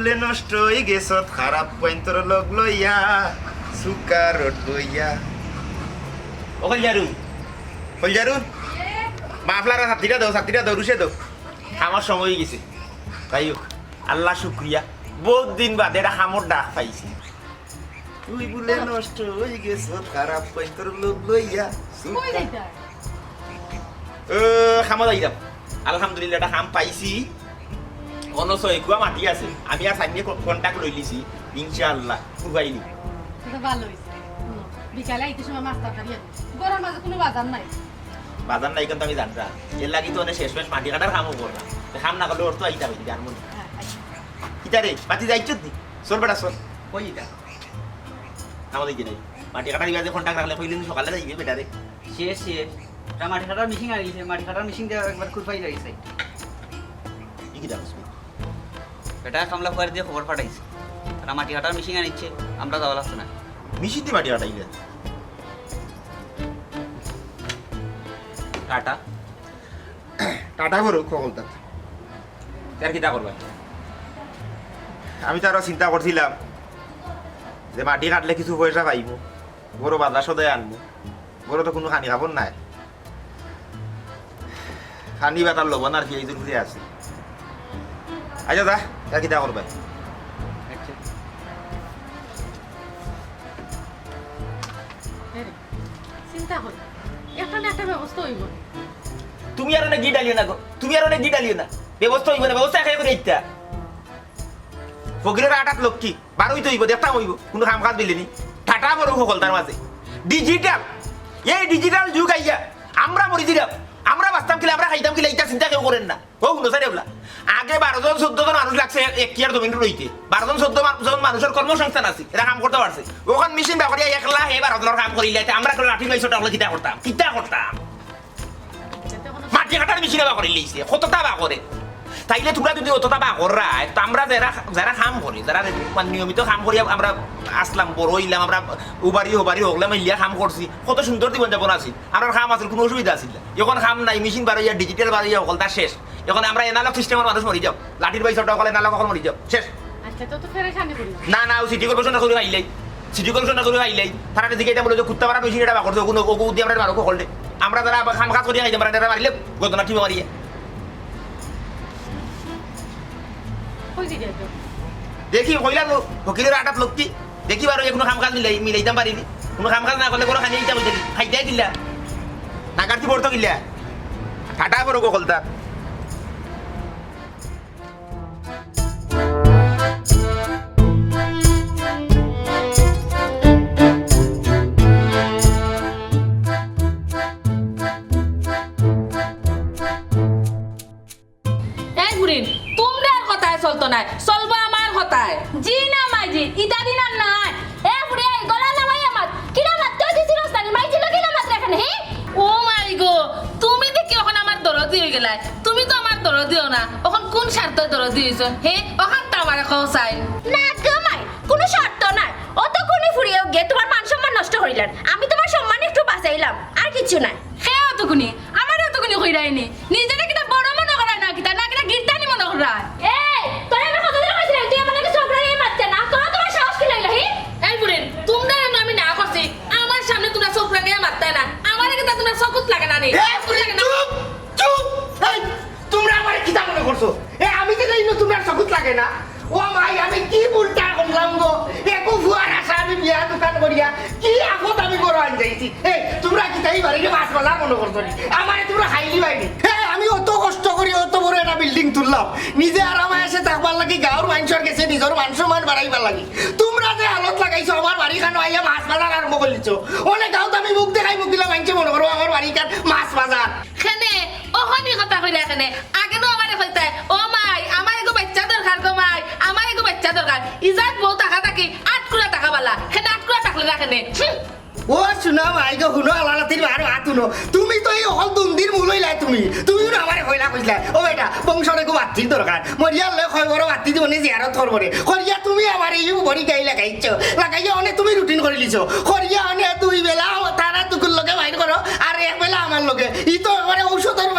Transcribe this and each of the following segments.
বলে নষ্ট হয়ে গেছ খারাপ পয়েন্টর লগ লইয়া সুকার লইয়া ও কলজারুন মাফলার ছাত্রীরা দাও রুষে দাও আমার সময় হয়ে গেছে তাই হোক আল্লাহ শুক্রিয়া বহুত দিন বাদে এটা খামর ডাক পাইছি তুই বলে নষ্ট হয়ে গেছ খারাপ পয়েন্টর লগ লইয়া খামা যাইলাম আলহামদুলিল্লাহ এটা খাম পাইছি অনসয় কুয়া মাটি আছে আমি আর সাইনে কন্টাক্ট লই লিছি ইনশাআল্লাহ কুরবাইনি এটা ভালো হইছে বিকালে আইতে সময় মাছ তরকারি গরম মাঝে কোনো বাজার নাই বাজার নাই কিন্তু আমি জানতাম এর লাগি তো অনেক শেষ মাটি কাটার খামও করলাম খাম না করলে ওর তো আইতা হইতে আর মনে কিতা রে পাতি যাইছ দি সর বেটা সর কই এটা আমাদের কি নাই মাটি কাটার ইবাজে কন্টাক্ট রাখলে কইলেন সকালে যাইবে বেটা রে শেষ মাটি কাটার মিশিং আর গেছে মাটি কাটার মিশিং দিয়ে একবার কুরপাই লাগিয়েছে কি দাও এটা কামলা করে দিয়ে খবর পাঠাইছে আর মাটি কাটার মিশিং আনিচ্ছে আমরা যাওয়া লাগছে না মিশি দি মাটি কাটাইলে টাটা টাটা করো কলতা আর কিটা করবা আমি তো আরো চিন্তা করছিলাম যে মাটি কাটলে কিছু পয়সা পাইব বড় বাজার সদায় আনবো বড় তো কোনো খানি খাবার নাই খানি বাতার লবণ আর কি এই দূর ঘুরে আছে আচ্ছা দা আর কিটা করবা চিন্তা করি একটা না একটা ব্যবস্থা হইব তুমি আর অনেক গিট আলিও না গো তুমি আর অনেক গিট আলিও না ব্যবস্থা হইব না ব্যবস্থা একাই করে ইত্যা ফকিরের আটাত লক্ষ্মী বারোই তো হইব দেখতাম হইব কোনো কাম কাজ দিলেনি ঠাটা বড় সকল তার মাঝে ডিজিটাল এই ডিজিটাল যুগ আইয়া আমরা মরি দিলাম আমরা বাঁচতাম কিলে আমরা খাইতাম কিলে এটা চিন্তা কেউ করেন না ও শুনো স্যার এগুলা আগে 12 জন 14 জন মানুষ লাগছে এক কিয়ার জমিন রইতে 12 জন 14 জন মানুষের কর্মসংস্থান আছে এরা কাম করতে পারছে ওখান মেশিন ব্যবহার একলা হে 12 জনের কাম করিলে আমরা করে লাঠি লাইছো টাকলে কিটা করতাম মাটি কাটার মেশিন ব্যবহার করে লইছে কতটা বা করে তাইলে তোমরা যদি অতটা বা করা তো আমরা যারা কাম করি যারা নিয়মিত কাম করি আমরা আসলাম বড় হইলাম আমরা উবারি হগলাম ইলিয়া কাম করছি কত সুন্দর জীবন যাপন আছিল আমার কাম আছিল কোনো অসুবিধা আছিল এখন কাম নাই মেশিন বাড়াইয়া ডিজিটাল বাড়াইয়া হল তার শেষ এখন আমরা এনালগ সিস্টেমের মানুষ মরি যাও লাঠির বাইসটা হলে এনালগ কখন মরি যাও শেষ আচ্ছা তো ফেরেশানি করি না সিটি কর্পোরেশন না করে আইলাই সিটি কর্পোরেশন না করে আইলাই তারা দিকে এটা বলে যে কুত্তা মারা মেশিন এটা করছে ওগুলো ওগু দিয়ে আমরা মারো হলতে আমরা যারা কাম কাজ করি আইতে আমরা মারিলে গদনা ঠিক মারিয়ে দেখি কইলাম ফকিরের আটাত লক্ষ্মী দেখি বারো কোনো কাম কাজ মিলাইতাম পারিনি কোনো কাম কাজ না করলে কোনো খানি ইচ্ছা বুঝলি খাইতে কিল্লা নাগারতি পড়তো কিল্লা ঠাটা বড় কলতা চলতো না চলবো আমার কথায় জি না মাইজি ইটা দিন আর নাই এ বুড়ি গলা না মাই আমার কিরা মাত্র দিছিল সানি মাইজি লগি না মাত্র এখানে হে ও মাই গো তুমি দেখি এখন আমার দরদি হয়ে গেলাই তুমি তো আমার দরদিও না এখন কোন শর্ত দরদি হইছো হে ওখান তো আমার খোসাই না গমাই কোনো শর্ত নাই অত কোনি ফুরিয়ে গে তোমার মান সম্মান নষ্ট করিলেন আমি তোমার সম্মান একটু বাঁচাইলাম আর কিছু নাই হে অত কোনি আমার অত কোনি কইরাইনি নিজেরে কিটা বড় মনে করায় না কিটা না কিটা গিরদানি মনে করায় আমি তো জানি না তোমার সবুজ লাগে না ও ভাই আমি কি ভুলটা করলাম গো একু ফুয়ার আশা আমি বিয়া দোকান করিয়া কি আপদ আমি বড় আন যাইছি এই তোমরা কি তাই বাড়িতে মাছ বলা মনে করছো আমারে তোমরা খাইলি বাইনি আমি অত কষ্ট করি অত বড় একটা বিল্ডিং তুললাম নিজে আরামে এসে থাকবার লাগি গাঁর মানুষের কাছে নিজের মান সম্মান বাড়াইবার লাগি তোমরা যে হালত লাগাইছো আমার বাড়ি খানো আইয়া মাছ বাজার আরম্ভ করলিছো অনেক গাঁত আমি মুখ দেখাই মুখ দিলাম মানছে মনে করো আমার বাড়ি কার মাছ বাজার খানে ওখানে কথা কইলা খানে আগে নো আমারে কইতাই ও মাই আমার এগো বাচ্চা দরকার গো মাই আমার এগো বাচ্চা দরকার ইজাত বউ টাকা থাকি 8 কুড়া টাকা বালা খানে 8 কুড়া টাকলে রাখনে ও শুনা ভাই গো হুনো আলালাতির বারো হাতুনো তুমি তো এই হল দুন্দির মুলইলাই তুমি না আমারে কইলা কইলা ও বেটা বংশরে গো বাতির দরকার মরিয়া লয় কয় বড় বাতি দিবনে জিয়ারত করবরে করিয়া তুমি আমারে ইউ বড়ি গাই লাগাইছো লাগাইয়া অনে তুমি রুটিন করে লিছো করিয়া অনে দুই বেলা তারা দুকুল লগে বাইর করো আর এক বেলা আমার লগে ই তো মানে ঔষধের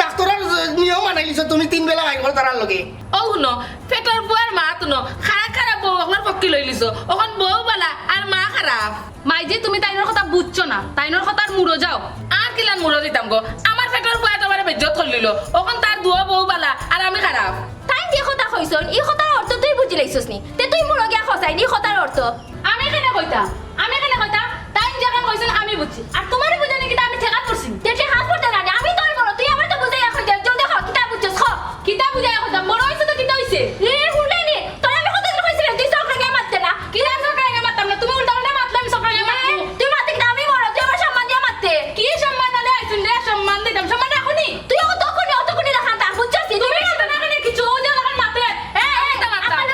ডাক্তারের নিয়ম মানাই লিছো তুমি 3 বেলা বাইর করো তারার লগে ও হুনো পেটর বুয়ার মা তুন শুনো খারাপ খারাপ বউ আমার পক্ষে লই লিছো ওখন বউ বালা আর মা খারাপ মাইজি তুমি তাইনোর কথা বুঝছো না তাইনোর কথার মুড়ো যাও আর কিলান মুড়ো দিতাম গো আমার পেটের বয়া তোমার বেজ্জত করলিল ওখন তার দুয়া বউ বালা আর আমি খারাপ তাই যে কথা কইছন এই কথার অর্থ তুই বুঝি লাইছস নি তে তুই মুড়ো গিয়া খসাই নি কথার অর্থ আমি কেন কইতাম তাই যখন কইছেন আমি বুঝছি আর তোমারই বুঝানি কি আমি ঠেকা করছি তেতে হাত পড়তে না আমি তোর বড় তুই আমার তো বুঝাই এখন জলদি খ কিতা বুঝছস খ কিতা বুঝাই কথা বড় হইছে তো কিতা হইছে রে হুলে নি তোর আমি কথা কইছিলাম তুই সকালে গিয়া মারতে না কিতা সরকারে মারতাম না তুমি উল্টা উল্টা মারলে আমি সরকারে মারতাম তুই মারতে কিনা আমি বড় তুই আমার সম্মান দিয়া মারতে কি সম্মান না আইছুন রে সম্মান দিতাম সম্মান রাখুনি তুই অতক্ষণে রাখা তা বুঝছস তুমি না না না কিছু ও যে লাগান মাতে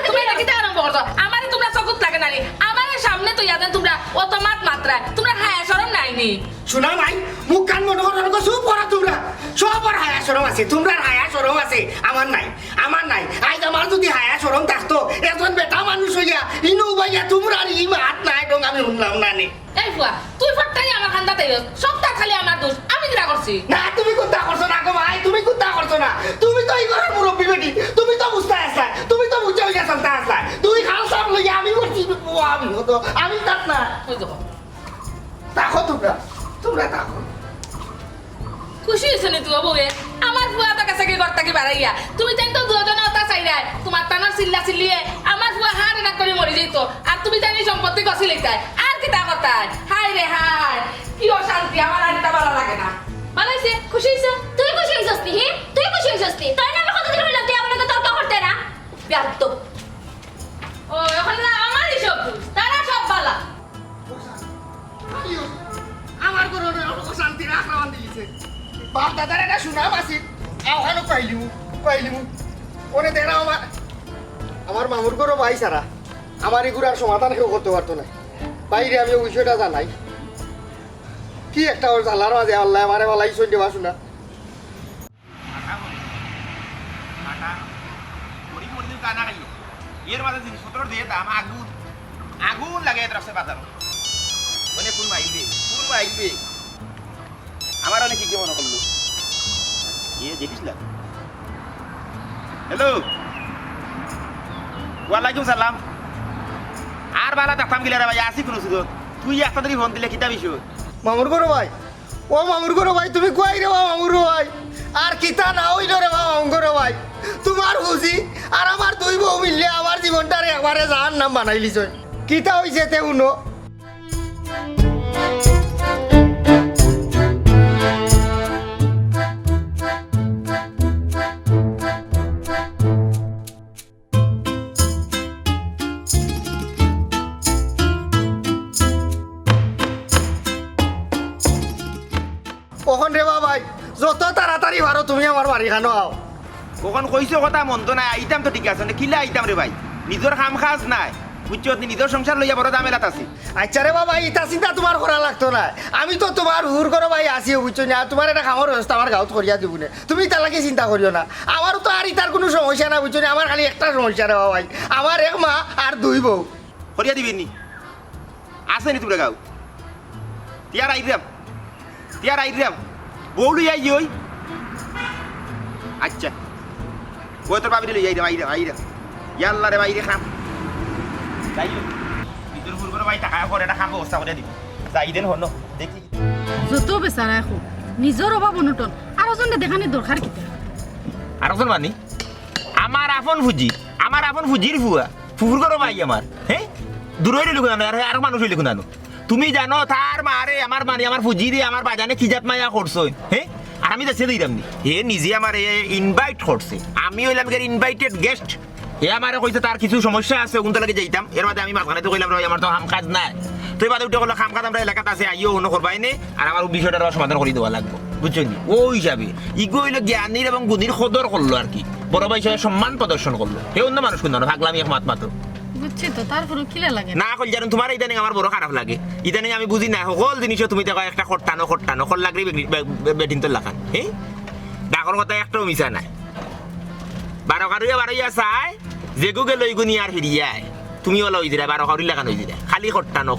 তুমি এটা কিতা আরম্ভ করছো আমারই তোমরা চকুত লাগে না আমার সামনে তো ইয়াদেন তোমরা অত মাত্রা তোমরা হায়া শরম নাইনি শোনা ভাই মুখ কান মনে করার কথা সব পড়া তোমরা সবার হায়া সরম আছে তোমরা হায়া সরম আছে আমার নাই আজ আমার যদি হায়া সরম থাকতো এজন বেটা মানুষ হইয়া ইনু ভাইয়া তোমরা ই হাত নাই ডং আমি শুনলাম না নে এই ফুয়া তুই ফটকারি আমার খান্দাতে সবটা খালি আমার দোষ আমি কিরা করছি না তুমি কোথা করছো না গো ভাই তুমি কোথা করছো না তুমি তো এই ঘরের মুরব্বী বেটি তুমি তো বুঝতে আসলা তুমি তো বুঝে হইয়া চলতে আসলা তুই খাল সব লইয়া আমি করছি আমি হতো আমি তাত না ওই দেখো তাকো তোমরা তাকো খুশি হয়েছে নি তুই বউয়ে আমার ফুয়া তো কাছে ঘর থেকে বাড়াইয়া তুমি জানি তো দুজনে ওটা চাইরাই তোমার টানার চিল্লা চিল্লিয়ে আমার ফুয়া হাড় এনাক করে মরে যেত আর তুমি জানি সম্পত্তি কষি লেখায় আর কি তা কথায় হাই রে হাই কি অশান্তি আমার আর এটা ভালো লাগে না ভালো হয়েছে খুশি হয়েছে তুই খুশি হইছস নি তুই খুশি হইছস নি তোর আমি কথা দিলাম তুই আমার লগে তর্ক করতে না ব্যর্থ ও এখন না আমারই সব দোষ তারা সব বালা আমার ঘরে শান্তি রাখলাম দিয়েছে বাপ দাদার এটা শুনাম আছে ওখানে পাইলিমু ওরে দেখা আমার মামুর ঘরও ভাই সারা আমার এগুলো আর সমাধান কেউ করতে পারতো না বাইরে আমি ওই বিষয়টা জানাই কি একটা ওর জ্বালার মাঝে আল্লাহ আমারে বলাই সই দেবা শোনা এর মাঝে জিনিসপত্র দিয়ে দাম আগুন লাগে রাস্তায় বাজার মানে কোন আইবে আমার অনেক কি মনে করলো দেখিস না হ্যালো ওয়ালাইকুম সালাম আর বালা দেখতাম গিলা রে ভাই আসি কোনো সুযোগ তুই একটা ধরে ফোন দিলে কিতা বিষয় মামুর ঘরও ভাই ও মামুর ঘরও ভাই তুমি কই রে মামুর ভাই আর কিতা না ওই রে মামুর ঘরও ভাই তোমার বুঝি আর আমার দুই বউ মিললে আমার জীবনটারে একবারে জাহান নাম বানাইলিছ কিতা হইছে তে উনো কখন রে ভাই যত তাড়াতাড়ি পারো তুমি আমার বাড়ি খানো আও কখন কইছো কথা মন তো নাই আইতাম তো ঠিক আছে না কিলা আইতাম রে ভাই নিজের কাম কাজ নাই বুঝছো নিজের সংসার লইয়া বড় দামেলাত আছে আচ্ছা রে বাবা ইটা চিন্তা তোমার করা লাগতো না আমি তো তোমার হুর করো ভাই আসিও বুঝছো না তোমার একটা খামার ব্যবস্থা আমার গাঁত করিয়া দিব না তুমি তালাকে চিন্তা করিও না আমারও তো আর ইটার কোনো সমস্যা না বুঝছো না আমার খালি একটা সমস্যা রে বাবা ভাই আমার এক মা আর দুই বউ করিয়া দিবেন নি আছে নি তোমরা গাও তিয়ার আইরাম বউলু যাই ওই আচ্ছা ওই তোর বাবি লই আইরাম ইয়াল্লা রে বাইরে খাম যাই ভিতর ফুল করে ভাই টাকা করে এটা খাম ব্যবস্থা করে দিব যাই দেন হন দেখি যত বেচারা এখন নিজের অভাব অনটন আর ওজনটা দেখানোর দরকার কিতা আর একজন মানি আমার আপন ফুজির ফুয়া ফুফুর করো ভাই আমার হ্যাঁ দূরে লিখুন আনো আর মানুষ লিখুন আনো তুমি জানো তার মারে আমার মানে আমার ফুজিরে আমার বাজানে খিজাত মায়া করছো হ্যাঁ আর আমি যাচ্ছি দিলাম নি হে নিজে আমার ইনভাইট করছে আমি হইলাম ইনভাইটেড গেস্ট হে আমারে কইছে তার কিছু সমস্যা আছে ওগুন লাগে যাইতাম এর মধ্যে আমি মাঝখানে তো কইলাম আমার তো কাম কাজ নাই তো এবার উঠে বললো কাম কাজ আমরা এলাকাতে আছে আইও অন্য করবাই নে আর আমার বিষয়টার সমাধান করে দেওয়া লাগবে বুঝছো নি ও হিসাবে ইগো হইলো জ্ঞানীর এবং গুণীর সদর করলো আর কি বড় ভাই হিসাবে সম্মান প্রদর্শন করলো হে অন্য মানুষ কিন্তু ভাগলামি এক মাত্র বুঝছি তো তারপরে কিলা লাগে না কল জানো তোমার ইদানিং আমার বড় খারাপ লাগে ইদানিং আমি বুঝি না সকল জিনিসও তুমি দেখো একটা খট্টানো খল লাগলে বেটিন তো লাগান হ্যাঁ ডাকর কথা একটাও মিশা নাই বারোয়া চাই যে গুগে লই গুনি আর ফিরিয়ায় তুমি ওলা হয়ে দিলা 12 কারি লাগানো হয়ে দিলা খালি খট্টানো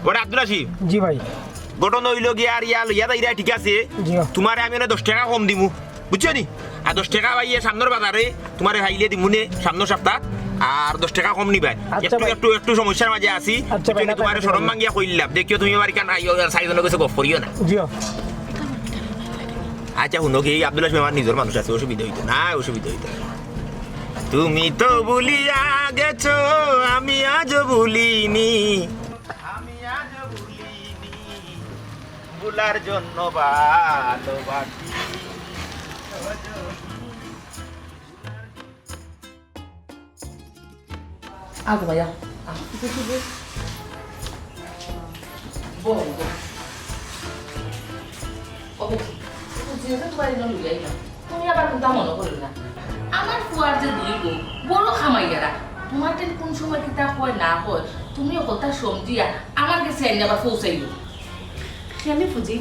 ওরে আব্দুল আসিফ জি ভাই গঠন হইল গিয়া আর ইয়া লইয়া ঠিক আছে জি তোমারে আমি 10 টাকা কম দিমু বুঝছো নি আর 10 টাকা ভাইয়ে সামনের বাজারে তোমার হাইলে দিমুনে সামনের সপ্তাহ আর 10 টাকা কম নিবাই একটু সমস্যার মাঝে আছি তোমার সরম ভাঙ্গিয়া কইলাম দেখিও তুমি বাড়ি কান আইও সাইজনের কাছে গপ করিও না জিও আচ্ছা শুনো কি আব্দুল হাসিম আমার নিজের মানুষ আছে অসুবিধা হইতো না অসুবিধা হইতো তুমি তো ভুলিয়া গেছো আমি আজও ভুলিনি ভুলার জন্য ভালোবাসি আগো ভাইয়া তুমি আবার কোনটা মনে করো না আমার ফুয়ার যে দুই বউ বড় খামাইয়ারা তোমার টেন কোন সময় কিতা কয় না কয় তুমিও কথা সমজিয়া আমার কাছে এনে আবার পৌঁছাইলো আমি ফুজি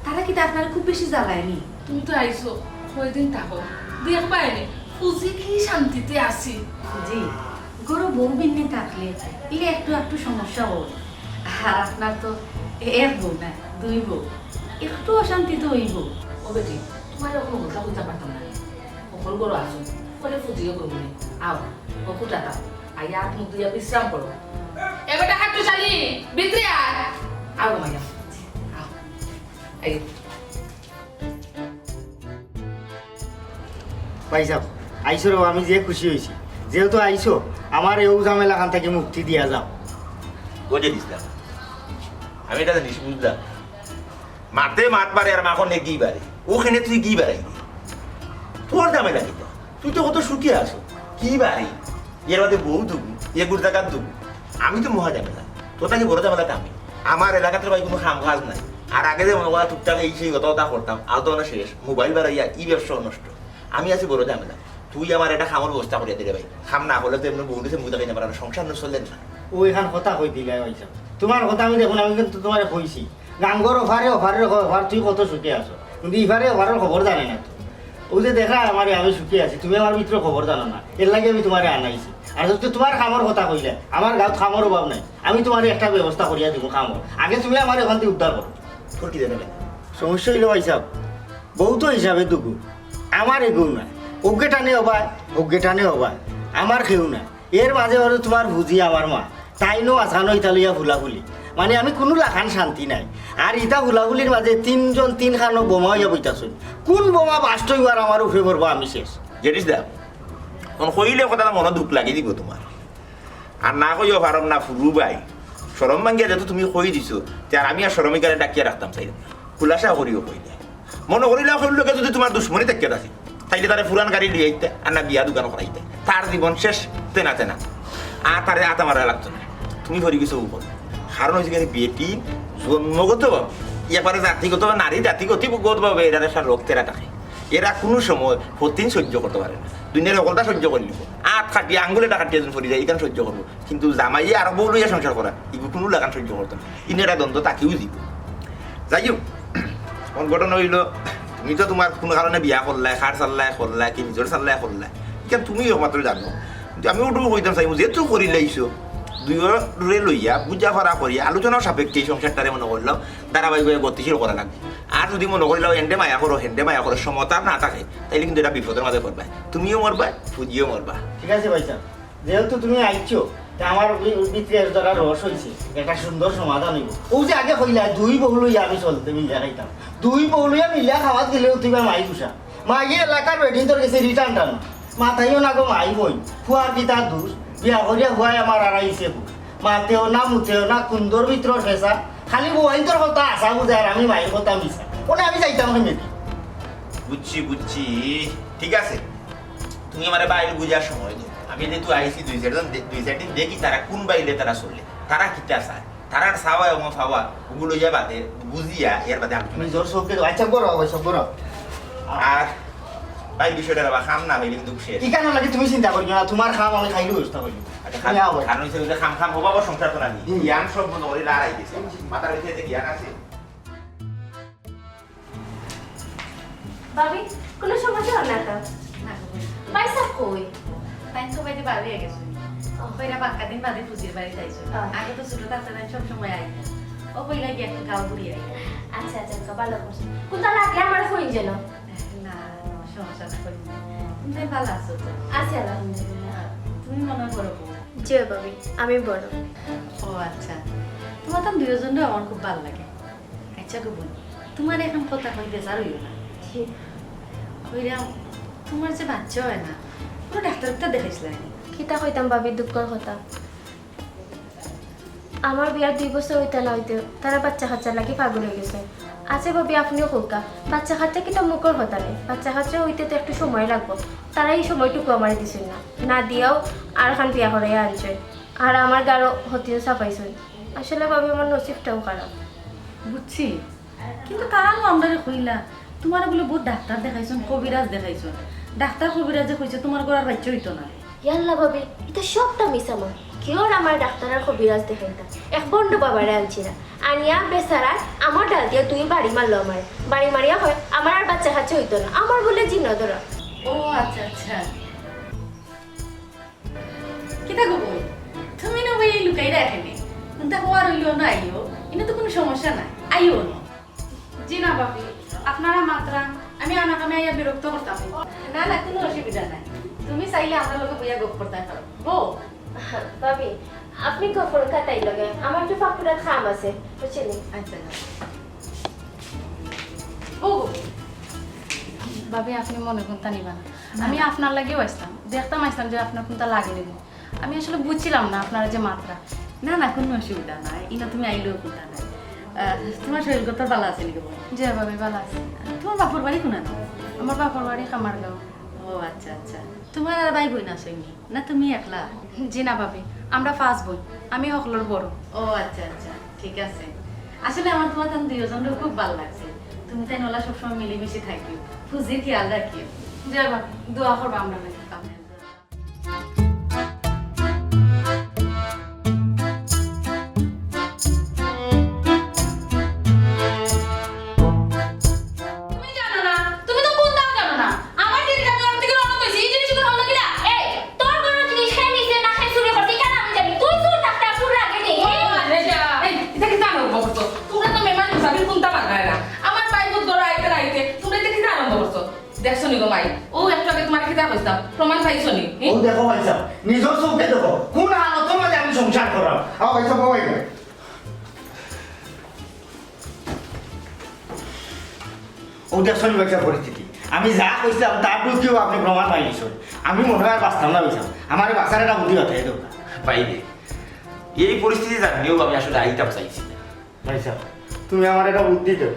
তারা কি আপনার খুব বেশি জ্বালায়নি তুমি তো আইসো কয়দিন থাকো দেখ পাইনি ফুজি কি শান্তিতে আছি জি গরু বউ বিন্নি থাকলে ইলে একটু একটু সমস্যা হোক আর আপনার তো এক বউ না দুই বউ একটু অশান্তি তো হইব ও বেটি তোমার কোনো কথা বুঝতে পারতাম না সকল গরু আসো বলে ফুজিও করবো না আও ও কুটা দাও আইয়া হাত মুখ দিয়া বিশ্রাম করো এবারটা হাঁটু চালি ভিতরে আও মাইয়া আও এই ভাই সাহেব আইসো রে আমি যে খুশি হয়েছি যেহেতু আইসো আমার এই ঝামেলা খান থেকে মুক্তি দিয়া যাও বোঝে দিস না আমি এটা জানিস বুঝলাম মাতে মাত বাড়ে আর মাখন গি বাড়ে ওখানে তুই গি বাড়াই তোর দামে লাগি তুই তো কত সুখী আছো কি বাড়ি এর মধ্যে বউ দুবু এ গুড় টাকার দুবু আমি তো মহা ঝামেলা তোর তাকে বড় ঝামেলাটা আমি আমার এলাকাতে ভাই কোনো খাম কাজ নাই আর আগে যে মনে করা টুকটাক এই সেই কথা করতাম আর তো না শেষ মোবাইল বাড়াইয়া ই ব্যবসা নষ্ট আমি আছি বড় ঝামেলা তুই আমার এটা খামার ব্যবস্থা করিয়া দিলে ভাই খাম না হলে তো এমনি বউ দিতে মুখ দেখাই না পারে সংসার চললেন না ওইখান কথা কই দিলাই ভাই সাহেব তোমার কথা আমি দেখুন আমি কিন্তু তোমার কইছি গাঙ্গর অফার তুই কত সুখে আছো কিন্তু ইফারে অফারের খবর জানে না তো ও যে দেখা আমার আমি সুখী আছি তুমি আমার ভিতরে খবর জানো না এর লাগে আমি তোমারে আনাইছি আর যদি তোমার খামর কথা কইলে আমার গাঁত খামর অভাব নাই আমি তোমার একটা ব্যবস্থা করিয়া দিব খামর আগে তুমি আমার এখান থেকে উদ্ধার করো তোর কি দেবে সমস্যা হইল ভাই সাহেব বউ তো হিসাবে দুগু আমার এগু না অজ্ঞে টানে হবায় আমার খেউ না এর মাঝে হলো তোমার ভুজি আমার মা তাইনো আসানো ইতালিয়া ফুলাফুলি মানে আমি কোনো লাখান শান্তি নাই আর ইটা ফুলাফুলির মাঝে তিন খানো বোমা হইয়া বইতাছুন কোন বোমা বাস্ট হইবার আমার উঠে পড়বো আমি শেষ জেনিস দা কইলে কথাটা মনে দুঃখ লাগি দিব তোমার আর না কইও পারম না ফুরু ভাই সরম ভাঙ্গিয়া যেহেতু তুমি কই দিছো তার আমি আর সরমিকারে ডাকিয়া রাখতাম চাই খুলাসা করিও কইলে মনে করিলে লোকে যদি তোমার দুশ্মনী দেখিয়া আসি তাইলে তারে পুরান গাড়ি লিয়ে আইতে আর না বিয়া দোকান করাইতে তার জীবন শেষ তেনা আর তারে আতা মারা লাগতো না তুমি হরি কিছু উপর কারণ হয়েছে বেটি জন্মগত এবারে জাতিগত নারী জাতিগতভাবে এরা সার রক্তেরা থাকে এরা কোনো সময় হতিন সহ্য করতে পারে না দুনিয়ার সকলটা সহ্য করে নিব আট কাটিয়ে আঙ্গুলে কাটিয়ে যখন ফরি যায় এখানে সহ্য করবো কিন্তু জামাইয়ে আরো বউ লইয়া সংসার করা এগুলো কোনো লাগান সহ্য করতো না ইনেরা দ্বন্দ্ব তাকেও দিব যাই হোক ঘটনা হইল তুমি তো তোমার কোনো কারণে বিয়া করলাই খার করলাই কি নিজের করলাই কেন তুমি একমাত্র জানো আমি ওটু কইতাম চাইব যেহেতু করি লাইছো দুইরে লইয়া বুঝা ফরা করি আলোচনার সাপেক্ষে এই সংসারটারে মনে করলাম ধারাবাহিকভাবে গতিশীল করা লাগবে আর যদি মনে করিলাম হেন্ডে মায়া করো সমতা না থাকে তাইলে কিন্তু এটা বিপদের মাঝে পড়বা তুমিও মরবা ফুজিও মরবা ঠিক আছে ভাই সাহেব যেহেতু তুমি আইছো তা আমার ভিতরে দ্বারা রস হয়েছে একটা সুন্দর সমাধান হইব ও যে আগে কইলা দুই বউ লইয়া আমি চলতে মিলিয়া খাইতাম দুই বউ লইয়া মিলিয়া খাওয়াত গেলেও তুই মাই গুছা মাইয়ে এলাকার বেডিং তোর গেছে রিটার্ন টানো মাথাইও না গো মাই বই ফুয়ার কি তার দোষ বিয়া করিয়া হুয়াই আমার আড়াইছে মাতেও না মুতেও না কুন্দর ভিতর ফেসা খালি বউাইন তোর কথা আশা বুঝে আর আমি মায়ের কথা মিশা ওনে আমি যাইতাম না মেয়েটি বুঝছি ঠিক আছে তুমি আমার বাইরে বুঝার সময় দাও আমি যেহেতু আইসি দুই চার দিন দেখি তারা কোন বাইরে তারা চললে তারা কিতা চায় তারা চাওয়া এবং ফাওয়া ওগুলো যা বাদে বুঝিয়া এর বাদে আলোচনা নিজের চোখে আচ্ছা করো সব করো আর ভাই বিষয়টা বা খাম না হইলে কিন্তু শেষ কি কেন লাগে তুমি চিন্তা করিও না তোমার খাম আমি খাইলেও চেষ্টা করি কারণ হিসেবে খাম হবা বা সংসার তো নানি জ্ঞান সব বন্ধ করে লড়াই দিছে মাথার ভিতরে জ্ঞান আছে ভাবি কোনো সমস্যা হয় না তো পয়সা কই তাই তো বাইরে বাড়ি গেছে ওইরা বাক্কা দিন বাদে ফুজির বাড়ি যাইছো আগে তো ছোট তাতে সব সময় আই ও কইলা কি একটু গাও ঘুরিয়ে আই আচ্ছা ভালো করছি কোনটা লাগলে আমার হই যেন না সমস্যা না করি না। তুমি তাই ভালো আছো তো? আছি আলহামদুলিল্লাহ। তুমি মনে করো বউ? জি ভাবি, আমি বড়। ও আচ্ছা, তোমার তো দুজনও আমার খুব ভালো লাগে। আচ্ছা গো বোন, তোমার এখন কথা হইতে চারইও না। কইরাম তোমার যে বাচ্চা হয় না, কোনো ডাক্তারটা দেখাইছিলাম। কিতা কইতাম ভাবি, দুঃখর কথা। আমার বিয়ার 2 বছর হইতে না হইতে তারা বাচ্চা কাচ্চা লাগি পাগল হয়ে গেছে। আছে ভাবি, আপনিও কৌকা বাচ্চা কাচ্চা কিতা মুখর কথা নেই। বাচ্চা কাচ্চা হইতে তো একটু সময় লাগবো। তারা এই সময়টুকু আমার দিছেন না, না দিয়াও আর খান বিয়া করাইয়া আনছে। আর আমার গারো হতিও চাপাইছে। আসলে ভাবি আমার নসিবটাও খারাপ। বুঝছি, কিন্তু তারাও আমরা কইলা তোমার বলে বহুত ডাক্তার দেখাইছন, কবিরাজ দেখাইছন। ডাক্তার কবিরাজে কইছে তোমার গড়ার বাচ্চা হইতো না। ইয়াল্লা ভাবি, এটা সবটা মিশামো। কেউ আমার ডাক্তার আর কবিরাজ দেখাইতাম, এক বন্ড বাবারে আনছি না। আনিয়া বেচারা আমার ডাল দিয়া তুই বাড়ি মারলো আমার। বাড়ি মারিয়া হয় আমার আর বাচ্চা কাচ্চা হইতো না। আমার বলে জিন্ন ধরা। ও আচ্ছা আচ্ছা, কিতা গো বই, তুমি না ওই লুকাই রাখেনি। কিন্তু হওয়ার হইলো না আইও, এটা তো কোনো সমস্যা নাই, আইও না। জি না ভাবি, আপনারা মাত্রা আমি আনাকামে আইয়া বিরক্ত করতাম। না না, কোনো অসুবিধা নাই। তুমি চাইলে আমরা লোকে বইয়া গোপ করতে পারো। বউ ভাবি, আপনি কখন কাটাই লাগে? আমার তো পাকুড়া খাম আছে, বুঝছেন? আচ্ছা ও ভাবি, আপনি মনে কোনটা নিবা না। আমি আপনার লাগেও আসতাম, দেখতাম আসতাম যে আপনার কোনটা লাগে নেব। আমি আসলে বুঝছিলাম না আপনার যে মাত্রা। না না, কোনো অসুবিধা নাই। ইনা তুমি আইলেও কোনটা নাই। তোমার শরীর কত ভালো আছে নাকি বউ? যে ভাবি ভালো আছে। তোমার বাপর বাড়ি কোনা না? আমার বাপর বাড়ি কামারগাঁও। ও আচ্ছা আচ্ছা, তোমার আর ভাই বোন আসেনি না? তুমি একলা? জি না ভাবি, আমরা 5 বোন, আমি সকলের বড়। ও আচ্ছা আচ্ছা, ঠিক আছে। আসলে আমার তোমার তখন দুজনের খুব ভালো লাগছে। তুমি তাই নলা সবসময় মিলেমিশে থাকিও, ফুজির খেয়াল রাখিও। যে ভাবি, দোয়া করবো আমরা লাগে। তুমি জানো না, তুমি তো কোনটাও জানো না। আমার দিদি জানো, আমি থেকে রওনা কইছি, এই জিনিসগুলো হলো কিনা? এই, তোর কোনো জিনিস খাই নিছে না খাই চুরি করতে কেন আমি জানি? তুই চুর ডাক্তার চুর রাখে নেই। এই, এটা কি জানো বলছো? তোমরা তো মেমান মুসাফির কোনটা বাগায় না। আমার ভাই বুধ ধরা আইতে রাইতে, তোমরা এটা কি জানো বলছো? দেখছো নি গো মাই, ও একটু আগে তোমার কি কইতাম, প্রমাণ পাইছো নি? ও দেখো ভাইসা, নিজের চোখে দেখো কোন আলোচনা মাঝে আমি সংসার করাম। ভাইসা বাবাই ও দেখছো নি ভাইসা পরিস্থিতি। আমি যা কইছিলাম তার কেউ আপনি প্রমাণ পাইছ। আমি মনে হয় বাঁচতাম না ভাইসা। আমার বাচ্চার একটা বুদ্ধি কথা এই দোকান বাইরে এই পরিস্থিতি জানলেও আমি আসলে আইতাম চাইছি না। ভাইসা, তুমি আমার একটা বুদ্ধি দাও।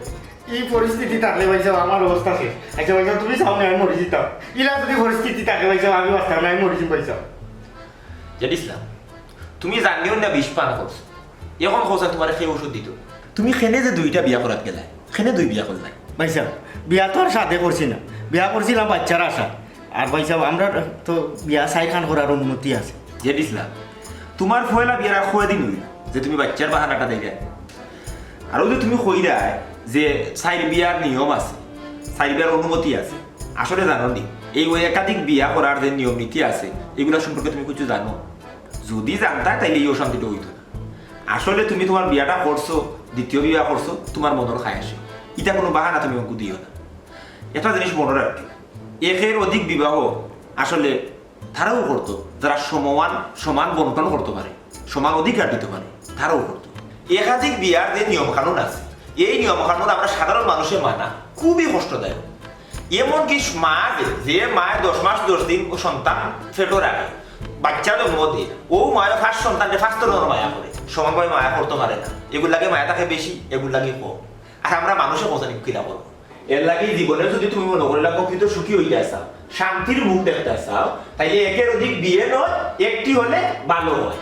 এই পরিস্থিতি থাকলে ভাইসা আমার অবস্থা শেষ। আচ্ছা ভাইসা, তুমি চাও না আমি মরে যেতাম। ইলা যদি পরিস্থিতি থাকে ভাইসা আমি বাঁচতাম না, আমি মরে যেতাম ভাইসা। জানিসলাম তুমি জানলেও না 20 পানা করছো, এখন খোঁজা তোমার সেই ওষুধ দিত। তুমি খেনে যে 2টা বিয়া করাত গেলাই, খেনে 2 বিয়া করলাই। ভাইসা, বিয়া তো আর সাথে করছি না, বিয়া করছিলাম বাচ্চার আশা। আর ভাইসা আমরা তো বিয়া সাইখান করার অনুমতি আছে। জানিসলাম তোমার ফয়লা বিয়ারা খুঁয়ে দিন যে তুমি বাচ্চার বাহানাটা দেখে। আর যে তুমি কইরায় যে সাইড বিয়ার নিয়ম আছে, সাইড বিয়ার অনুমতি আছে, আসলে জানো নি এই ওই একাধিক বিয়া করার যে নিয়ম নীতি আছে এগুলো সম্পর্কে তুমি কিছু জানো? যদি জানতা তাইলে এই অশান্তিটা হইতো না। আসলে তুমি তোমার বিয়াটা করছো, দ্বিতীয় বিয়া করছো, তোমার মনের খায় আসে, এটা কোনো বাহানা তুমি আমাকে দিও না। একটা জিনিস মনে রাখবে, একের অধিক বিবাহ আসলে তারাও করতো যারা সমান বন্টন করতে পারে, সমান অধিকার দিতে পারে, তারাও করতো। একাধিক বিয়ার যে নিয়ম কানুন আছে, এই নিয়ম কানুন আমরা সাধারণ মানুষের মানা খুবই কষ্টদায়ক। এমনকি মা যে মায়ের 10 মাস 10 দিন সন্তান ফেটো রাখে, বাচ্চা জন্ম দিয়ে, ও মায়ের ফার্স্ট সন্তানকে ফার্স্ট মায়া করে, সমানভাবে মায়া করতে পারে না। এগুলো লাগে মায়া থাকে বেশি, এগুলো লাগে কম। আর আমরা মানুষের কথা কিনা বলবো। এর লাগে জীবনে যদি তুমি মনে করলে প্রকৃত সুখী হইতে চাও, শান্তির মুখ দেখতে চাও, তাইলে একের অধিক বিয়ে নয়, একটি হলে ভালো হয়।